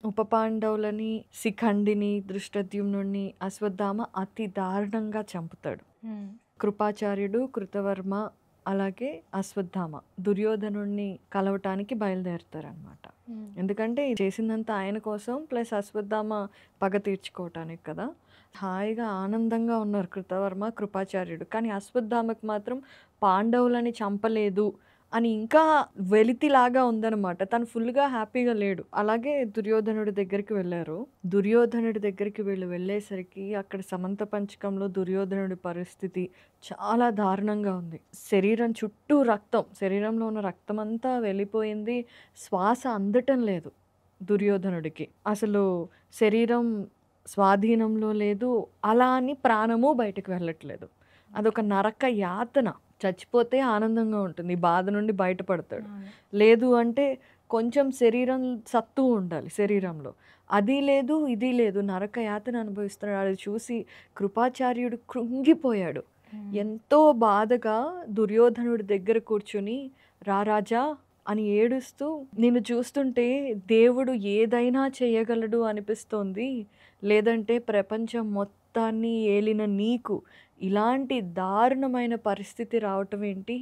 ఉప పాండవులని, శిఖండిని, దృష్టద్యుమ్నుడిని అశ్వత్థామ అతి దారుణంగా చంపుతాడు. కృపాచార్యుడు, కృతవర్మ అలాగే అశ్వత్థామ దుర్యోధనుడిని కలవటానికి బయలుదేరుతారనమాట. ఎందుకంటే చేసిందంతా ఆయన కోసం, ప్లస్ అశ్వత్థామ పగ తీర్చుకోవటానికి కదా. హాయిగా ఆనందంగా ఉన్నారు కృతవర్మ, కృపాచార్యుడు. కానీ అశ్వత్థామకు మాత్రం పాండవులని చంపలేదు అని ఇంకా వెలితిలాగా ఉందనమాట. తను ఫుల్గా హ్యాపీగా లేడు. అలాగే దుర్యోధనుడి దగ్గరికి వెళ్ళారు. దుర్యోధనుడి దగ్గరికి వీళ్ళు వెళ్ళేసరికి అక్కడ సమంత పంచకంలో దుర్యోధనుడి పరిస్థితి చాలా దారుణంగా ఉంది. శరీరం చుట్టూ రక్తం, శరీరంలో ఉన్న రక్తం అంతా వెళ్ళిపోయింది. శ్వాస అందటం లేదు దుర్యోధనుడికి. అసలు శరీరం స్వాధీనంలో లేదు. అలా అని ప్రాణము బయటకు వెళ్ళట్లేదు. అదొక నరక యాతన. చచ్చిపోతే ఆనందంగా ఉంటుంది, బాధ నుండి బయటపడతాడు. లేదు అంటే కొంచెం శరీరం సత్తు ఉండాలి శరీరంలో. అది లేదు, ఇది లేదు, నరక యాతన అనుభవిస్తున్నాడు. అది చూసి కృపాచార్యుడు కృంగిపోయాడు. ఎంతో బాధగా దుర్యోధనుడి దగ్గర కూర్చుని, రా రాజా అని ఏడుస్తూ, నిన్ను చూస్తుంటే దేవుడు ఏదైనా చేయగలడు అనిపిస్తోంది. లేదంటే ప్రపంచం మొత్తాన్ని ఏలిన నీకు ఇలాంటి దారుణమైన పరిస్థితి రావటం ఏంటి?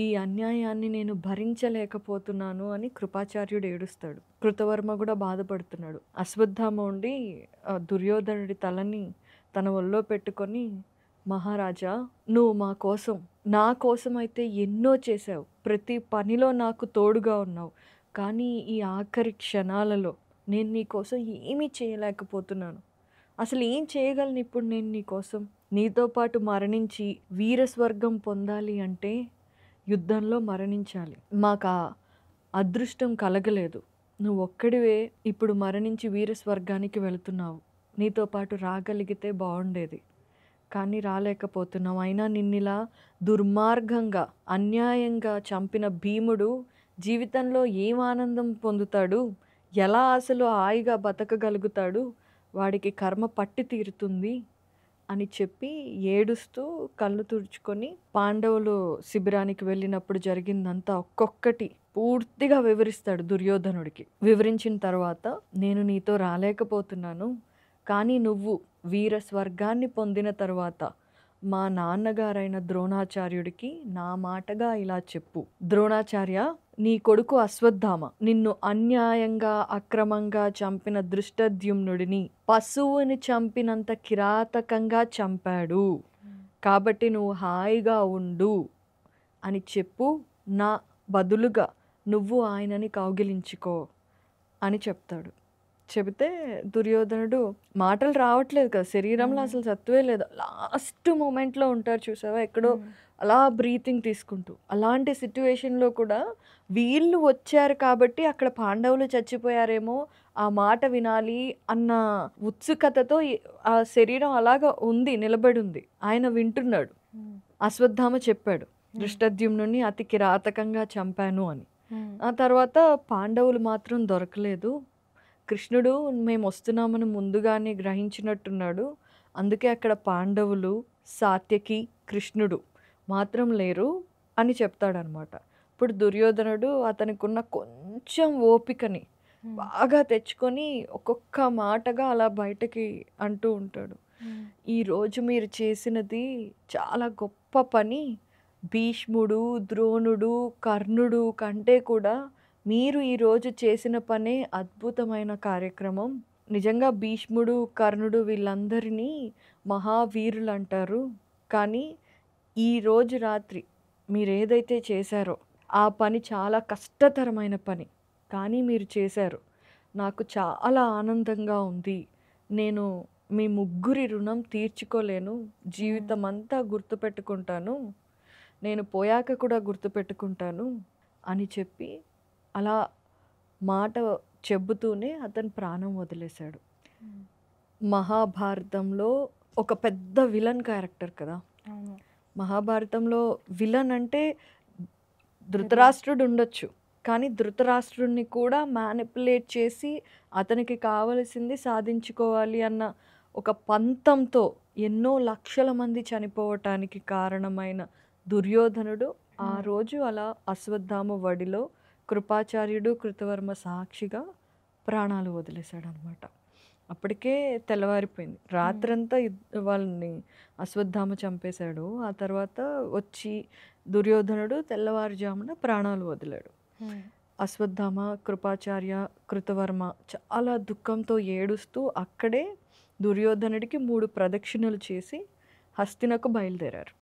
ఈ అన్యాయాన్ని నేను భరించలేకపోతున్నాను అని కృపాచార్యుడు ఏడుస్తాడు. కృతవర్మ కూడా బాధపడుతున్నాడు. అశ్వత్థామ ఉండి దుర్యోధనుడి తలని తన ఒళ్ళో పెట్టుకొని, మహారాజా, నువ్వు మా కోసం, నా కోసం అయితే ఎన్నో చేశావు, ప్రతి పనిలో నాకు తోడుగా ఉన్నావు. కానీ ఈ ఆఖరి క్షణాలలో నేను నీ కోసం ఏమీ చేయలేకపోతున్నాను. అసలు ఏం చేయగలను ఇప్పుడు నేను నీ కోసం? నీతో పాటు మరణించి వీరస్వర్గం పొందాలి అంటే యుద్ధంలో మరణించాలి. మాకు ఆ అదృష్టం కలగలేదు. నువ్వు ఒక్కడివే ఇప్పుడు మరణించి వీరస్వర్గానికి వెళుతున్నావు. నీతో పాటు రాగలిగితే బాగుండేది, కానీ రాలేకపోతున్నావు. అయినా నిన్నిలా దుర్మార్గంగా, అన్యాయంగా చంపిన భీముడు జీవితంలో ఏం ఆనందం పొందుతాడు? ఎలా అసలు హాయిగా బతకగలుగుతాడు? వాడికి కర్మ పట్టి తీరుతుంది అని చెప్పి ఏడుస్తూ కళ్ళు తుడుచుకొని పాండవులు శిబిరానికి వెళ్ళినప్పుడు జరిగిందంతా ఒక్కొక్కటి పూర్తిగా వివరిస్తాడు దుర్యోధనుడికి. వివరించిన తర్వాత, నేను నీతో రాలేకపోతున్నాను, కానీ నువ్వు వీర స్వర్గాన్ని పొందిన తర్వాత మా నాన్నగారైన ద్రోణాచార్యుడికి నా మాటగా ఇలా చెప్పు. ద్రోణాచార్య, నీ కొడుకు అశ్వత్థామ నిన్ను అన్యాయంగా, అక్రమంగా చంపిన దృష్టద్యుమ్నుడిని పశువుని చంపినంత కిరాతకంగా చంపాడు. కాబట్టి నువ్వు హాయిగా ఉండు అని చెప్పు. నా బదులుగా నువ్వు ఆయనని కౌగిలించుకో అని చెప్తాడు. చెబితే దుర్యోధనుడు, మాటలు రావట్లేదు కదా, శరీరంలో అసలు సత్తువే లేదు. లాస్ట్ మూమెంట్లో ఉంటారు చూసావా, ఎక్కడో అలా బ్రీతింగ్ తీసుకుంటూ. అలాంటి సిట్యువేషన్లో కూడా వీళ్ళు వచ్చారు కాబట్టి అక్కడ పాండవులు చచ్చిపోయారేమో, ఆ మాట వినాలి అన్న ఉత్సుకతతో ఆ శరీరం అలాగా ఉంది, నిలబడి ఉంది. ఆయన వింటున్నాడు. అశ్వత్థామ చెప్పాడు, దృష్టద్యుమ్నుని అతి కిరాతకంగా చంపాను అని. ఆ తర్వాత పాండవులు మాత్రం దొరకలేదు. కృష్ణుడు మేము వస్తున్నామని ముందుగానే గ్రహించినట్టున్నాడు. అందుకే అక్కడ పాండవులు, సాత్యకి, కృష్ణుడు మాత్రం లేరు అని చెప్తాడనమాట. ఇప్పుడు దుర్యోధనుడు అతనికున్న కొంచెం ఓపికని బాగా తెచ్చుకొని ఒక్కొక్క మాటగా అలా బయటకి అంటూ ఉంటాడు. ఈరోజు మీరు చేసినది చాలా గొప్ప పని. భీష్ముడు, ద్రోణుడు, కర్ణుడు కంటే కూడా మీరు ఈరోజు చేసిన పనే అద్భుతమైన కార్యక్రమం. నిజంగా భీష్ముడు, కర్ణుడు వీళ్ళందరినీ మహావీరులు అంటారు. కానీ ఈరోజు రాత్రి మీరు ఏదైతే చేశారో ఆ పని చాలా కష్టతరమైన పని, కానీ మీరు చేశారు. నాకు చాలా ఆనందంగా ఉంది. నేను మీ ముగ్గురి రుణం తీర్చుకోలేను. జీవితం అంతా గుర్తుపెట్టుకుంటాను. నేను పోయాక కూడా గుర్తుపెట్టుకుంటాను అని చెప్పి అలా మాట చెబుతూనే అతను ప్రాణం వదిలేశాడు. మహాభారతంలో ఒక పెద్ద విలన్ క్యారెక్టర్ కదా. మహాభారతంలో విలన్ అంటే ధృతరాష్ట్రుడు ఉండొచ్చు, కానీ ధృతరాష్ట్రుడిని కూడా మ్యానిపులేట్ చేసి అతనికి కావలసింది సాధించుకోవాలి అన్న ఒక పంతంతో ఎన్నో లక్షల మంది చనిపోవటానికి కారణమైన దుర్యోధనుడు ఆ రోజు అలా అశ్వత్థామ వడిలో కృపాచార్యుడు, కృతవర్మ సాక్షిగా ప్రాణాలు వదిలేశాడనమాట. అప్పటికే తెల్లవారిపోయింది. రాత్రంతా వాళ్ళని అశ్వత్థామ చంపేశాడు. ఆ తర్వాత వచ్చి దుర్యోధనుడు తెల్లవారుజామున ప్రాణాలు వదిలాడు. అశ్వత్థామ, కృపాచార్య, కృతవర్మ చాలా దుఃఖంతో ఏడుస్తూ అక్కడే దుర్యోధనుడికి 3 ప్రదక్షిణలు చేసి హస్తినకు బయలుదేరారు.